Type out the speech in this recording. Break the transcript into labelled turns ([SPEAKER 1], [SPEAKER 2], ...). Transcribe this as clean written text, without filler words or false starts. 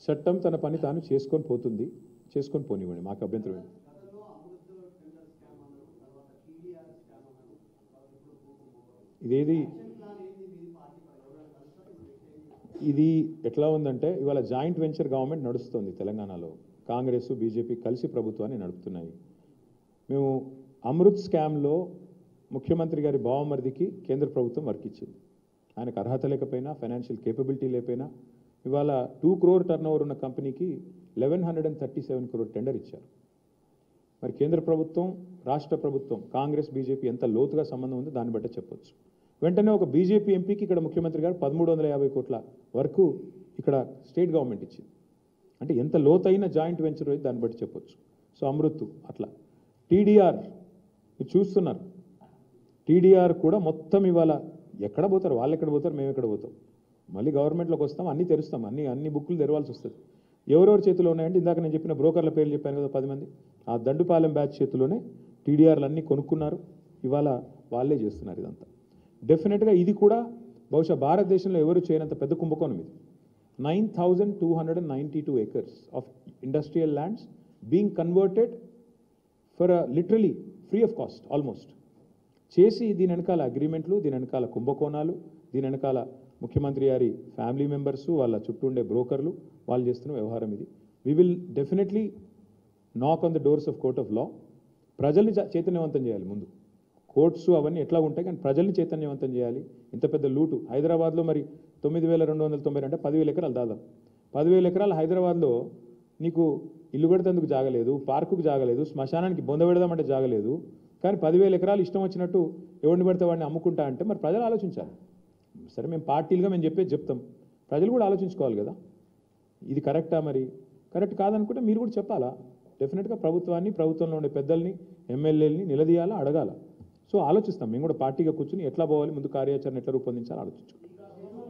[SPEAKER 1] చట్టం తన పని తాను చేసుకొని పోతుంది, చేసుకొని పోనివ్వండి, మాకు అభ్యంతరం. ఇదేది ఇది ఎట్లా ఉందంటే ఇవాళ జాయింట్ వెంచర్ గవర్నమెంట్ నడుస్తుంది తెలంగాణలో. కాంగ్రెస్ బీజేపీ కలిసి ప్రభుత్వాన్ని నడుపుతున్నాయి. మేము అమృత్ స్కామ్లో ముఖ్యమంత్రి గారి బావమరిదికి కేంద్ర ప్రభుత్వం వర్క్ ఇచ్చింది. ఆయనకు అర్హత లేకపోయినా, ఫైనాన్షియల్ కేపబిలిటీ లేకపోయినా ఇవాళ 2 crore టర్నోవర్ ఉన్న కంపెనీకి 1137 crore టెండర్ ఇచ్చారు. మరి కేంద్ర ప్రభుత్వం, రాష్ట్ర ప్రభుత్వం, కాంగ్రెస్ బీజేపీ ఎంత లోతుగా సంబంధం ఉందో దాన్ని బట్టే చెప్పొచ్చు. వెంటనే ఒక బీజేపీ ఎంపీకి ఇక్కడ ముఖ్యమంత్రి గారు 1350 కోట్ల వరకు ఇక్కడ స్టేట్ గవర్నమెంట్ ఇచ్చింది. అంటే ఎంత లోతైన జాయింట్ వెంచర్ అయితే దాన్ని బట్టి చెప్పొచ్చు. సో అమృత్ అట్లా. టీడీఆర్ మీరు చూస్తున్నారు, టీడీఆర్ కూడా మొత్తం ఇవాళ ఎక్కడ పోతారు, వాళ్ళు ఎక్కడ పోతారు, మేము ఎక్కడ పోతాం. మళ్ళీ గవర్నమెంట్లోకి వస్తాం, అన్నీ తెరుస్తాం, అన్ని బుక్కులు తెరవాల్సి వస్తుంది. ఎవరెవరి చేతిలో ఉన్నాయంటే ఇందాక నేను చెప్పిన బ్రోకర్ల పేర్లు చెప్పాను కదా 10 మంది, ఆ దండుపాలెం బ్యాచ్ చేతిలోనే టీడీఆర్లు అన్నీ కొనుక్కున్నారు. ఇవాళ వాళ్ళే చేస్తున్నారు ఇదంతా. డెఫినెట్గా ఇది కూడా బహుశా భారతదేశంలో ఎవరు చేయనంత పెద్ద కుంభకోణం ఇది. 9,292 acres of industrial lands being converted for literally free of cost almost చేసి దీని వెనకాల అగ్రిమెంట్లు, దీని వెనకాల కుంభకోణాలు, దీని వెనకాల ముఖ్యమంత్రి గారి ఫ్యామిలీ మెంబర్స్, వాళ్ళ చుట్టూ ఉండే బ్రోకర్లు, వాళ్ళు చేస్తున్న వ్యవహారం ఇది. వీ విల్ డెఫినెట్లీ నాక్ on the doors of court of law. ప్రజల్ని చైతన్యవంతం చేయాలి. ముందు కోర్ట్స్ అవన్నీ ఎట్లా ఉంటాయి, కానీ ప్రజల్ని చైతన్యవంతం చేయాలి. ఇంత పెద్ద లూటు హైదరాబాద్లో మరి 9,290 అంటే 10,000 ఎకరాలు దాదాపు 10,000 ఎకరాలు హైదరాబాద్లో నీకు ఇల్లు కడితేందుకు జాగలేదు, పార్కుకు జాగలేదు, శ్మశానానికి బొంద పెడదామంటే జాగలేదు. కానీ 10,000 ఎకరాలు ఇష్టం వచ్చినట్టు ఎవరిని పడితే వాడిని అమ్ముకుంటా అంటే మరి ప్రజలు ఆలోచించాలి. సరే మేము పార్టీలుగా మేము చెప్తాం, ప్రజలు కూడా ఆలోచించుకోవాలి కదా, ఇది కరెక్టా, మరి కరెక్ట్ కాదనుకుంటే మీరు కూడా చెప్పాలా. డెఫినెట్గా ప్రభుత్వాన్ని, ప్రభుత్వంలో ఉండే పెద్దల్ని, ఎమ్మెల్యేలని నిలదీయాలా, అడగాల. సో ఆలోచిస్తాం మేము కూడా పార్టీగా కూర్చుని ఎట్లా పోవాలి, ముందు కార్యాచరణ ఎట్లా రూపొందించాలో ఆలోచించుకుంటాం.